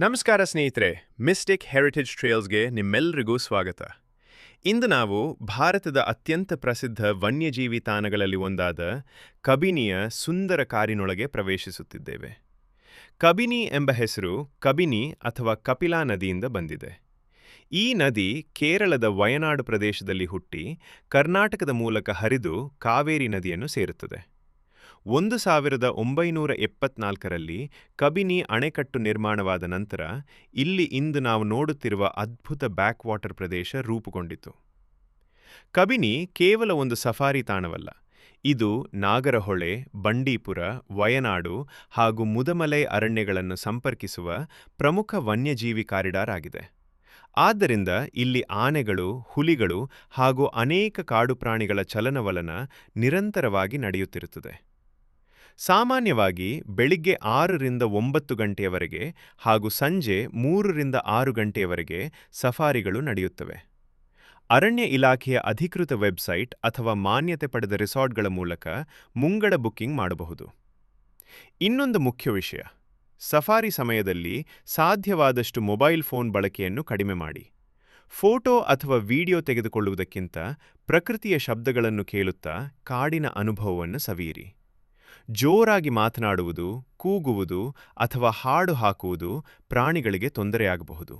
ನಮಸ್ಕಾರ ಸ್ನೇಹಿತರೆ, mistake heritage ಟ್ರೇಲ್ಸ್ಗೆ ನಿಮ್ಮೆಲ್ಲರಿಗೂ ಸ್ವಾಗತ. ಇಂದು ನಾವು ಭಾರತದ ಅತ್ಯಂತ ಪ್ರಸಿದ್ಧ ವನ್ಯಜೀವಿ ತಾಣಗಳಲ್ಲಿ ಒಂದಾದ ಕಬಿನಿಯ ಸುಂದರ ಕಾಡಿನೊಳಗೆ ಪ್ರವೇಶಿಸುತ್ತಿದ್ದೇವೆ. ಕಬಿನಿ ಎಂಬ ಹೆಸರು ಕಬಿನಿ ಅಥವಾ ಕಪಿಲಾ ನದಿಯಿಂದ ಬಂದಿದೆ. ಈ ನದಿ ಕೇರಳದ ವಯನಾಡು ಪ್ರದೇಶದಲ್ಲಿ ಹುಟ್ಟಿ ಕರ್ನಾಟಕದ ಮೂಲಕ ಹರಿದು ಕಾವೇರಿ ನದಿಯನ್ನು ಸೇರುತ್ತದೆ. 1974ರಲ್ಲಿ ಕಬಿನಿ ಅಣೆಕಟ್ಟು ನಿರ್ಮಾಣವಾದ ನಂತರ ಇಲ್ಲಿ ಇಂದು ನಾವು ನೋಡುತ್ತಿರುವ ಅದ್ಭುತ ಬ್ಯಾಕ್ ವಾಟರ್ ಪ್ರದೇಶ ರೂಪುಗೊಂಡಿತು. ಕಬಿನಿ ಕೇವಲ ಒಂದು ಸಫಾರಿ ತಾಣವಲ್ಲ, ಇದು ನಾಗರಹೊಳೆ, ಬಂಡೀಪುರ, ವಯನಾಡು ಹಾಗೂ ಮುದಮಲೈ ಅರಣ್ಯಗಳನ್ನು ಸಂಪರ್ಕಿಸುವ ಪ್ರಮುಖ ವನ್ಯಜೀವಿ ಕಾರಿಡಾರ್ ಆಗಿದೆ. ಆದ್ದರಿಂದ ಇಲ್ಲಿ ಆನೆಗಳು, ಹುಲಿಗಳು ಹಾಗೂ ಅನೇಕ ಕಾಡು ಪ್ರಾಣಿಗಳ ಚಲನವಲನ ನಿರಂತರವಾಗಿ ನಡೆಯುತ್ತಿರುತ್ತದೆ. ಸಾಮಾನ್ಯವಾಗಿ ಬೆಳಿಗ್ಗೆ 6ರಿಂದ 9 ಗಂಟೆಯವರೆಗೆ ಹಾಗೂ ಸಂಜೆ 3ರಿಂದ 6 ಗಂಟೆಯವರೆಗೆ ಸಫಾರಿಗಳು ನಡೆಯುತ್ತವೆ. ಅರಣ್ಯ ಇಲಾಖೆಯ ಅಧಿಕೃತ ವೆಬ್ಸೈಟ್ ಅಥವಾ ಮಾನ್ಯತೆ ಪಡೆದ ರೆಸಾರ್ಟ್ಗಳ ಮೂಲಕ ಮುಂಗಡ ಬುಕ್ಕಿಂಗ್ ಮಾಡಬಹುದು. ಇನ್ನೊಂದು ಮುಖ್ಯ ವಿಷಯ, ಸಫಾರಿ ಸಮಯದಲ್ಲಿ ಸಾಧ್ಯವಾದಷ್ಟು ಮೊಬೈಲ್ ಫೋನ್ ಬಳಕೆಯನ್ನು ಕಡಿಮೆ ಮಾಡಿ. ಫೋಟೋ ಅಥವಾ ವಿಡಿಯೋ ತೆಗೆದುಕೊಳ್ಳುವುದಕ್ಕಿಂತ ಪ್ರಕೃತಿಯ ಶಬ್ದಗಳನ್ನು ಕೇಳುತ್ತಾ ಕಾಡಿನ ಅನುಭವವನ್ನು ಸವಿಯಿರಿ. ಜೋರಾಗಿ ಮಾತನಾಡುವುದು, ಕೂಗುವುದು ಅಥವಾ ಹಾಡು ಹಾಕುವುದು ಪ್ರಾಣಿಗಳಿಗೆ ತೊಂದರೆಯಾಗಬಹುದು.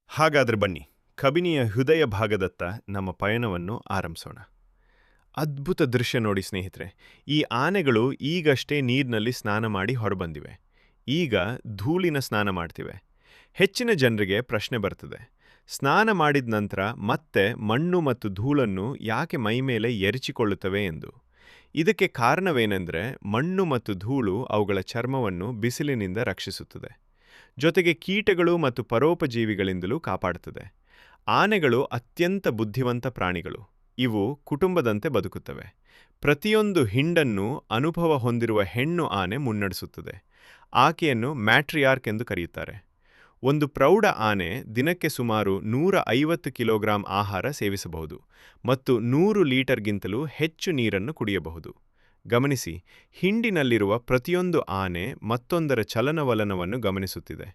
ಹಾಗಾದರೆ ಬನ್ನಿ, ಕಬಿನಿಯ ಹೃದಯ ಭಾಗದತ್ತ ನಮ್ಮ ಪಯಣವನ್ನು ಆರಂಭಿಸೋಣ. ಅದ್ಭುತ ದೃಶ್ಯ ನೋಡಿ ಸ್ನೇಹಿತರೆ, ಈ ಆನೆಗಳು ಈಗಷ್ಟೇ ನೀರಿನಲ್ಲಿ ಸ್ನಾನ ಮಾಡಿ ಹೊರಬಂದಿವೆ. ಈಗ ಧೂಳಿನ ಸ್ನಾನ ಮಾಡ್ತಿವೆ. ಹೆಚ್ಚಿನ ಜನರಿಗೆ ಪ್ರಶ್ನೆ ಬರ್ತದೆ, ಸ್ನಾನ ಮಾಡಿದ ನಂತರ ಮತ್ತೆ ಮಣ್ಣು ಮತ್ತು ಧೂಳನ್ನು ಯಾಕೆ ಮೈಮೇಲೆ ಎರಚಿಕೊಳ್ಳುತ್ತವೆ ಎಂದು. ಇದಕ್ಕೆ ಕಾರಣವೇನೆಂದರೆ, ಮಣ್ಣು ಮತ್ತು ಧೂಳು ಅವುಗಳ ಚರ್ಮವನ್ನು ಬಿಸಿಲಿನಿಂದ ರಕ್ಷಿಸುತ್ತದೆ, ಜೊತೆಗೆ ಕೀಟಗಳು ಮತ್ತು ಪರೋಪಜೀವಿಗಳಿಂದಲೂ ಕಾಪಾಡುತ್ತದೆ. ಆನೆಗಳು ಅತ್ಯಂತ ಬುದ್ಧಿವಂತ ಪ್ರಾಣಿಗಳು. ಇವು ಕುಟುಂಬದಂತೆ ಬದುಕುತ್ತವೆ. ಪ್ರತಿಯೊಂದು ಹಿಂಡನ್ನು ಅನುಭವ ಹೊಂದಿರುವ ಹೆಣ್ಣು ಆನೆ ಮುನ್ನಡೆಸುತ್ತದೆ. ಆಕೆಯನ್ನು ಮ್ಯಾಟ್ರಿಯಾರ್ಕ್ ಎಂದು ಕರೆಯುತ್ತಾರೆ. ಒಂದು ಪ್ರೌಢ ಆನೆ ದಿನಕ್ಕೆ ಸುಮಾರು 150 ಕಿಲೋಗ್ರಾಂ ಆಹಾರ ಸೇವಿಸಬಹುದು ಮತ್ತು 100 ಲೀಟರ್ಗಿಂತಲೂ ಹೆಚ್ಚು ನೀರನ್ನು ಕುಡಿಯಬಹುದು. ಗಮನಿಸಿ, ಹಿಂಡಿನಲ್ಲಿರುವ ಪ್ರತಿಯೊಂದು ಆನೆ ಮತ್ತೊಂದರ ಚಲನವಲನವನ್ನು ಗಮನಿಸುತ್ತಿದೆ.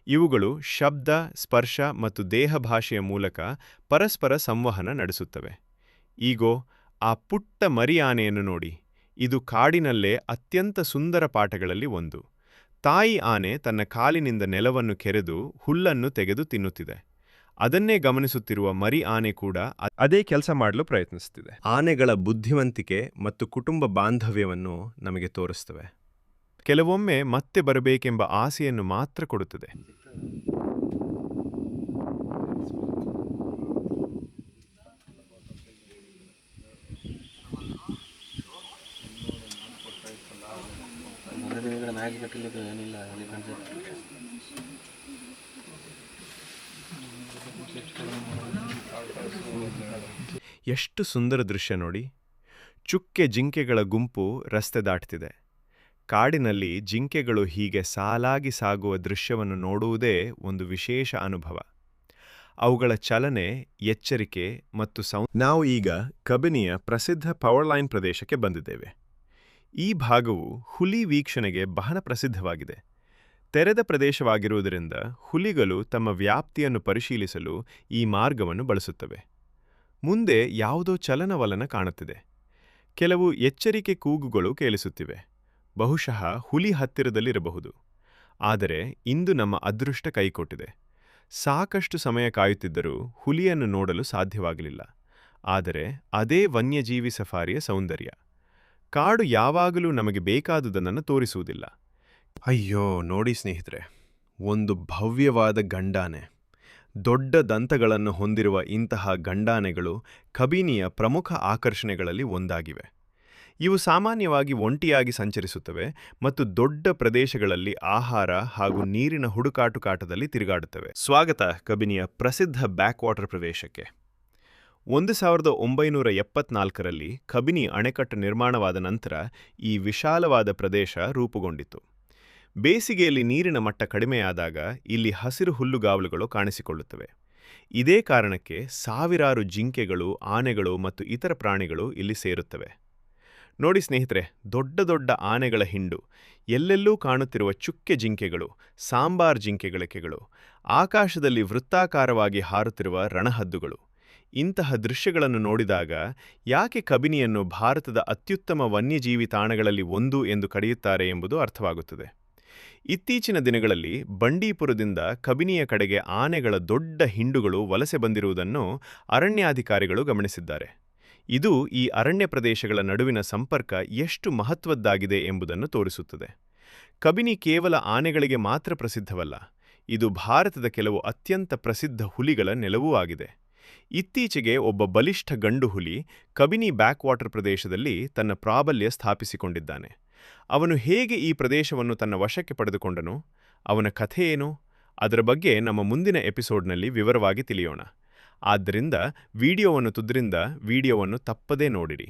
ಇವುಗಳು ಶಬ್ದ, ಸ್ಪರ್ಶ ಮತ್ತು ದೇಹ ಭಾಷೆಯ ಮೂಲಕ ಪರಸ್ಪರ ಸಂವಹನ ನಡೆಸುತ್ತವೆ. ಈಗೋ ಆ ಪುಟ್ಟ ಮರಿ ಆನೆಯನ್ನು ನೋಡಿ. ಇದು ಕಾಡಿನಲ್ಲೇ ಅತ್ಯಂತ ಸುಂದರ ಪಾಠಗಳಲ್ಲಿ ಒಂದು. ತಾಯಿ ಆನೆ ತನ್ನ ಕಾಲಿನಿಂದ ನೆಲವನ್ನು ಕೆರೆದು ಹುಲ್ಲನ್ನು ತೆಗೆದು ತಿನ್ನುತ್ತಿದೆ. ಅದನ್ನೇ ಗಮನಿಸುತ್ತಿರುವ ಮರಿ ಆನೆ ಕೂಡ ಅದೇ ಕೆಲಸ ಮಾಡಲು ಪ್ರಯತ್ನಿಸುತ್ತಿದೆ. ಆನೆಗಳ ಬುದ್ಧಿವಂತಿಕೆ ಮತ್ತು ಕುಟುಂಬ ಬಾಂಧವ್ಯವನ್ನು ನಮಗೆ ತೋರಿಸ್ತವೆ. ಕೆಲವೊಮ್ಮೆ ಮತ್ತೆ ಬರಬೇಕೆಂಬ ಆಸೆಯನ್ನು ಮಾತ್ರ ಕೊಡುತ್ತದೆ. ಎಷ್ಟು ಸುಂದರ ದೃಶ್ಯ ನೋಡಿ. ಚುಕ್ಕೆ ಜಿಂಕೆಗಳ ಗುಂಪು ರಸ್ತೆ ದಾಟ್ತಿದೆ. ಕಾಡಿನಲ್ಲಿ ಜಿಂಕೆಗಳು ಹೀಗೆ ಸಾಲಾಗಿ ಸಾಗುವ ದೃಶ್ಯವನ್ನು ನೋಡುವುದೇ ಒಂದು ವಿಶೇಷ ಅನುಭವ. ಅವುಗಳ ಚಲನೆ, ಎಚ್ಚರಿಕೆ ಮತ್ತು ನಾವು ಈಗ ಕಬಿನಿಯ ಪ್ರಸಿದ್ಧ ಪವರ್ಲೈನ್ ಪ್ರದೇಶಕ್ಕೆ ಬಂದಿದ್ದೇವೆ. ಈ ಭಾಗವು ಹುಲಿ ವೀಕ್ಷಣೆಗೆ ಬಹಳ ಪ್ರಸಿದ್ಧವಾಗಿದೆ. ತೆರೆದ ಪ್ರದೇಶವಾಗಿರುವುದರಿಂದ ಹುಲಿಗಳು ತಮ್ಮ ವ್ಯಾಪ್ತಿಯನ್ನು ಪರಿಶೀಲಿಸಲು ಈ ಮಾರ್ಗವನ್ನು ಬಳಸುತ್ತವೆ. ಮುಂದೆ ಯಾವುದೋ ಚಲನವಲನ ಕಾಣುತ್ತಿದೆ. ಕೆಲವು ಎಚ್ಚರಿಕೆ ಕೂಗುಗಳು ಕೇಳಿಸುತ್ತಿವೆ. ಬಹುಶಃ ಹುಲಿ ಹತ್ತಿರದಲ್ಲಿರಬಹುದು. ಆದರೆ ಇಂದು ನಮ್ಮ ಅದೃಷ್ಟ ಕೈಕೊಟ್ಟಿದೆ. ಸಾಕಷ್ಟು ಸಮಯ ಕಾಯುತ್ತಿದ್ದರೂ ಹುಲಿಯನ್ನು ನೋಡಲು ಸಾಧ್ಯವಾಗಲಿಲ್ಲ. ಆದರೆ ಅದೇ ವನ್ಯಜೀವಿ ಸಫಾರಿಯ ಸೌಂದರ್ಯ. ಕಾಡು ಯಾವಾಗಲೂ ನಮಗೆ ಬೇಕಾದುದನ್ನು ತೋರಿಸುವುದಿಲ್ಲ. ಅಯ್ಯೋ ನೋಡಿ ಸ್ನೇಹಿತರೆ, ಒಂದು ಭವ್ಯವಾದ ಗಂಡಾನೆ. ದೊಡ್ಡ ದಂತಗಳನ್ನು ಹೊಂದಿರುವ ಇಂತಹ ಗಂಡಾನೆಗಳು ಕಬಿನಿಯ ಪ್ರಮುಖ ಆಕರ್ಷಣೆಗಳಲ್ಲಿ ಒಂದಾಗಿವೆ. ಇವು ಸಾಮಾನ್ಯವಾಗಿ ಒಂಟಿಯಾಗಿ ಸಂಚರಿಸುತ್ತವೆ ಮತ್ತು ದೊಡ್ಡ ಪ್ರದೇಶಗಳಲ್ಲಿ ಆಹಾರ ಹಾಗೂ ನೀರಿನ ಹುಡುಕಾಟದಲ್ಲಿ ತಿರುಗಾಡುತ್ತವೆ. ಸ್ವಾಗತ ಕಬಿನಿಯ ಪ್ರಸಿದ್ಧ ಬ್ಯಾಕ್ ವಾಟರ್ ಪ್ರದೇಶಕ್ಕೆ. 1974ರಲ್ಲಿ ಕಬಿನಿ ಅಣೆಕಟ್ಟು ನಿರ್ಮಾಣವಾದ ನಂತರ ಈ ವಿಶಾಲವಾದ ಪ್ರದೇಶ ರೂಪುಗೊಂಡಿತು. ಬೇಸಿಗೆಯಲ್ಲಿ ನೀರಿನ ಮಟ್ಟ ಕಡಿಮೆಯಾದಾಗ ಇಲ್ಲಿ ಹಸಿರು ಹುಲ್ಲುಗಾವಲುಗಳು ಕಾಣಿಸಿಕೊಳ್ಳುತ್ತವೆ. ಇದೇ ಕಾರಣಕ್ಕೆ ಸಾವಿರಾರು ಜಿಂಕೆಗಳು, ಆನೆಗಳು ಮತ್ತು ಇತರ ಪ್ರಾಣಿಗಳು ಇಲ್ಲಿ ಸೇರುತ್ತವೆ. ನೋಡಿ ಸ್ನೇಹಿತರೆ, ದೊಡ್ಡ ದೊಡ್ಡ ಆನೆಗಳ ಹಿಂಡು, ಎಲ್ಲೆಲ್ಲೂ ಕಾಣುತ್ತಿರುವ ಚುಕ್ಕೆ ಜಿಂಕೆಗಳು, ಸಾಂಬಾರ್ ಜಿಂಕೆಗಳಿಕೆಗಳು, ಆಕಾಶದಲ್ಲಿ ವೃತ್ತಾಕಾರವಾಗಿ ಹಾರುತ್ತಿರುವ ರಣಹದ್ದುಗಳು. ಇಂತಹ ದೃಶ್ಯಗಳನ್ನು ನೋಡಿದಾಗ ಯಾಕೆ ಕಬಿನಿಯನ್ನು ಭಾರತದ ಅತ್ಯುತ್ತಮ ವನ್ಯಜೀವಿ ತಾಣಗಳಲ್ಲಿ ಒಂದು ಎಂದು ಕರೆಯುತ್ತಾರೆ ಎಂಬುದು ಅರ್ಥವಾಗುತ್ತದೆ. ಇತ್ತೀಚಿನ ದಿನಗಳಲ್ಲಿ ಬಂಡೀಪುರದಿಂದ ಕಬಿನಿಯ ಕಡೆಗೆ ಆನೆಗಳ ದೊಡ್ಡ ಹಿಂಡುಗಳು ವಲಸೆ ಬಂದಿರುವುದನ್ನು ಅರಣ್ಯಾಧಿಕಾರಿಗಳು ಗಮನಿಸಿದ್ದಾರೆ. ಇದು ಈ ಅರಣ್ಯ ಪ್ರದೇಶಗಳ ನಡುವಿನ ಸಂಪರ್ಕ ಎಷ್ಟು ಮಹತ್ವದ್ದಾಗಿದೆ ಎಂಬುದನ್ನು ತೋರಿಸುತ್ತದೆ. ಕಬಿನಿ ಕೇವಲ ಆನೆಗಳಿಗೆ ಮಾತ್ರ ಪ್ರಸಿದ್ಧವಲ್ಲ, ಇದು ಭಾರತದ ಕೆಲವು ಅತ್ಯಂತ ಪ್ರಸಿದ್ಧ ಹುಲಿಗಳ ನೆಲವೂ ಆಗಿದೆ. ಇತ್ತೀಚೆಗೆ ಒಬ್ಬ ಬಲಿಷ್ಠ ಗಂಡು ಹುಲಿ ಕಬಿನಿ ಬ್ಯಾಕ್ವಾಟರ್ ಪ್ರದೇಶದಲ್ಲಿ ತನ್ನ ಪ್ರಾಬಲ್ಯ ಸ್ಥಾಪಿಸಿಕೊಂಡಿದ್ದಾನೆ. ಅವನು ಹೇಗೆ ಈ ಪ್ರದೇಶವನ್ನು ತನ್ನ ವಶಕ್ಕೆ ಪಡೆದುಕೊಂಡನು, ಅವನ ಕಥೆ ಏನು, ಅದರ ಬಗ್ಗೆ ನಮ್ಮ ಮುಂದಿನ ಎಪಿಸೋಡ್ನಲ್ಲಿ ವಿವರವಾಗಿ ತಿಳಿಯೋಣ. ಆದ್ದರಿಂದ ವಿಡಿಯೋವನ್ನು ತಪ್ಪದೇ ನೋಡಿರಿ.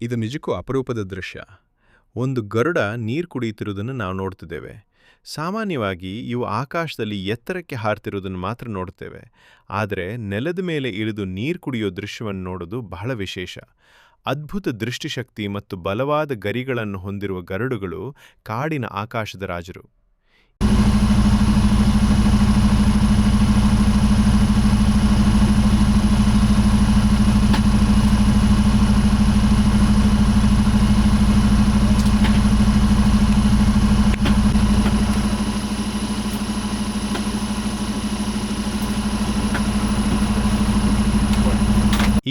ಇದು ನಿಜಕ್ಕೂ ಅಪರೂಪದ ದೃಶ್ಯ. ಒಂದು ಗರುಡ ನೀರು ಕುಡಿಯುತ್ತಿರುವುದನ್ನು ನಾವು ನೋಡ್ತಿದ್ದೇವೆ. ಸಾಮಾನ್ಯವಾಗಿ ಇವು ಆಕಾಶದಲ್ಲಿ ಎತ್ತರಕ್ಕೆ ಹಾರ್ತಿರುವುದನ್ನು ಮಾತ್ರ ನೋಡ್ತೇವೆ. ಆದರೆ ನೆಲದ ಮೇಲೆ ಇಳಿದು ನೀರು ಕುಡಿಯೋ ದೃಶ್ಯವನ್ನು ನೋಡೋದು ಬಹಳ ವಿಶೇಷ. ಅದ್ಭುತ ದೃಷ್ಟಿಶಕ್ತಿ ಮತ್ತು ಬಲವಾದ ಗರಿಗಳನ್ನು ಹೊಂದಿರುವ ಗರುಡುಗಳು ಕಾಡಿನ ಆಕಾಶದ ರಾಜರು.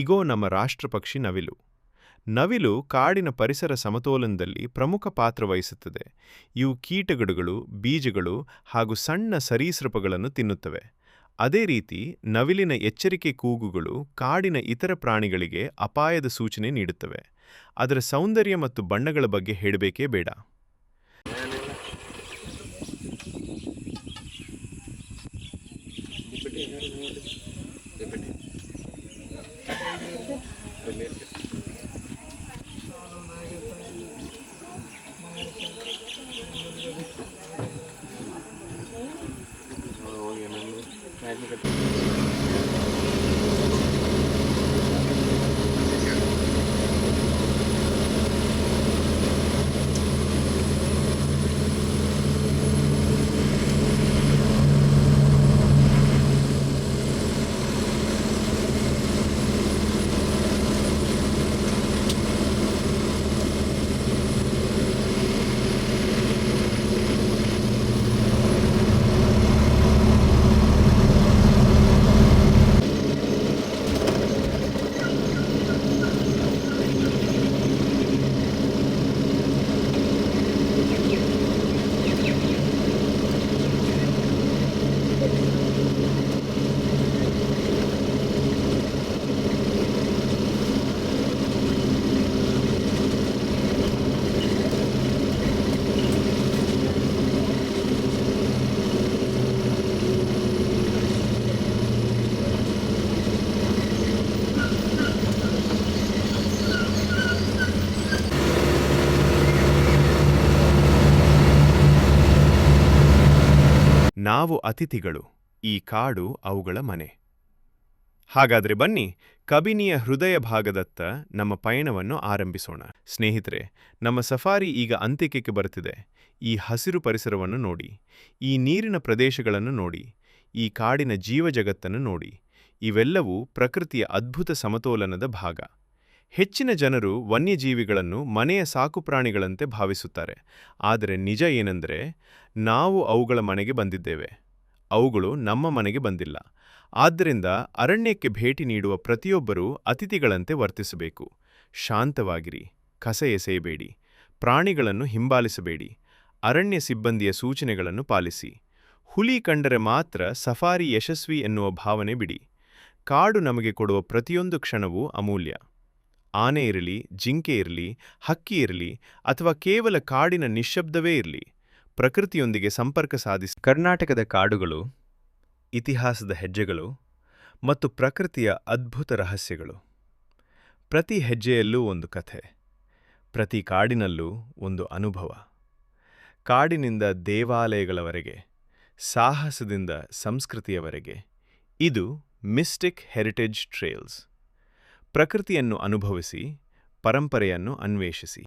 ಇಗೋ ನಮ್ಮ ರಾಷ್ಟ್ರಪಕ್ಷಿ ನವಿಲು. ನವಿಲು ಕಾಡಿನ ಪರಿಸರ ಸಮತೋಲನದಲ್ಲಿ ಪ್ರಮುಖ ಪಾತ್ರ ವಹಿಸುತ್ತದೆ. ಇವು ಕೀಟಗಳು, ಬೀಜಗಳು ಹಾಗೂ ಸಣ್ಣ ಸರೀಸೃಪಗಳನ್ನು ತಿನ್ನುತ್ತವೆ. ಅದೇ ರೀತಿ ನವಿಲಿನ ಎಚ್ಚರಿಕೆ ಕೂಗುಗಳು ಕಾಡಿನ ಇತರ ಪ್ರಾಣಿಗಳಿಗೆ ಅಪಾಯದ ಸೂಚನೆ ನೀಡುತ್ತವೆ. ಅದರ ಸೌಂದರ್ಯ ಮತ್ತು ಬಣ್ಣಗಳ ಬಗ್ಗೆ ಹೇಳಬೇಕೇ ಬೇಡ. ನಾವು ಅತಿಥಿಗಳು, ಈ ಕಾಡು ಅವುಗಳ ಮನೆ. ಹಾಗಾದ್ರೆ ಬನ್ನಿ, ಕಬಿನಿಯ ಹೃದಯ ಭಾಗದತ್ತ ನಮ್ಮ ಪಯಣವನ್ನು ಆರಂಭಿಸೋಣ. ಸ್ನೇಹಿತರೆ, ನಮ್ಮ ಸಫಾರಿ ಈಗ ಅಂತ್ಯಕ್ಕೆ ಬರುತ್ತಿದೆ. ಈ ಹಸಿರು ಪರಿಸರವನ್ನು ನೋಡಿ, ಈ ನೀರಿನ ಪ್ರದೇಶಗಳನ್ನು ನೋಡಿ, ಈ ಕಾಡಿನ ಜೀವಜಗತ್ತನ್ನು ನೋಡಿ. ಇವೆಲ್ಲವೂ ಪ್ರಕೃತಿಯ ಅದ್ಭುತ ಸಮತೋಲನದ ಭಾಗ. ಹೆಚ್ಚಿನ ಜನರು ವನ್ಯಜೀವಿಗಳನ್ನು ಮನೆಯ ಸಾಕುಪ್ರಾಣಿಗಳಂತೆ ಭಾವಿಸುತ್ತಾರೆ. ಆದರೆ ನಿಜ ಏನೆಂದರೆ, ನಾವು ಅವುಗಳ ಮನೆಗೆ ಬಂದಿದ್ದೇವೆ, ಅವುಗಳು ನಮ್ಮ ಮನೆಗೆ ಬಂದಿಲ್ಲ. ಆದ್ದರಿಂದ ಅರಣ್ಯಕ್ಕೆ ಭೇಟಿ ನೀಡುವ ಪ್ರತಿಯೊಬ್ಬರೂ ಅತಿಥಿಗಳಂತೆ ವರ್ತಿಸಬೇಕು. ಶಾಂತವಾಗಿರಿ, ಕಸ ಎಸೆಯಬೇಡಿ, ಪ್ರಾಣಿಗಳನ್ನು ಹಿಂಬಾಲಿಸಬೇಡಿ, ಅರಣ್ಯ ಸಿಬ್ಬಂದಿಯ ಸೂಚನೆಗಳನ್ನು ಪಾಲಿಸಿ. ಹುಲಿ ಕಂಡರೆ ಮಾತ್ರ ಸಫಾರಿ ಯಶಸ್ವಿ ಎನ್ನುವ ಭಾವನೆ ಬಿಡಿ. ಕಾಡು ನಮಗೆ ಕೊಡುವ ಪ್ರತಿಯೊಂದು ಕ್ಷಣವೂ ಅಮೂಲ್ಯ. ಆನೆ ಇರಲಿ, ಜಿಂಕೆ ಇರಲಿ, ಹಕ್ಕಿ ಇರಲಿ, ಅಥವಾ ಕೇವಲ ಕಾಡಿನ ನಿಶ್ಶಬ್ದವೇ ಇರಲಿ, ಪ್ರಕೃತಿಯೊಂದಿಗೆ ಸಂಪರ್ಕ ಸಾಧಿಸಿ. ಕರ್ನಾಟಕದ ಕಾಡುಗಳು, ಇತಿಹಾಸದ ಹೆಜ್ಜೆಗಳು ಮತ್ತು ಪ್ರಕೃತಿಯ ಅದ್ಭುತ ರಹಸ್ಯಗಳು. ಪ್ರತಿ ಹೆಜ್ಜೆಯಲ್ಲೂ ಒಂದು ಕಥೆ, ಪ್ರತಿ ಕಾಡಿನಲ್ಲೂ ಒಂದು ಅನುಭವ. ಕಾಡಿನಿಂದ ದೇವಾಲಯಗಳವರೆಗೆ, ಸಾಹಸದಿಂದ ಸಂಸ್ಕೃತಿಯವರೆಗೆ, ಇದು ಮಿಸ್ಟಿಕ್ ಹೆರಿಟೇಜ್ ಟ್ರೇಲ್ಸ್. ಪ್ರಕೃತಿಯನ್ನು ಅನುಭವಿಸಿ, ಪರಂಪರೆಯನ್ನು ಅನ್ವೇಷಿಸಿ.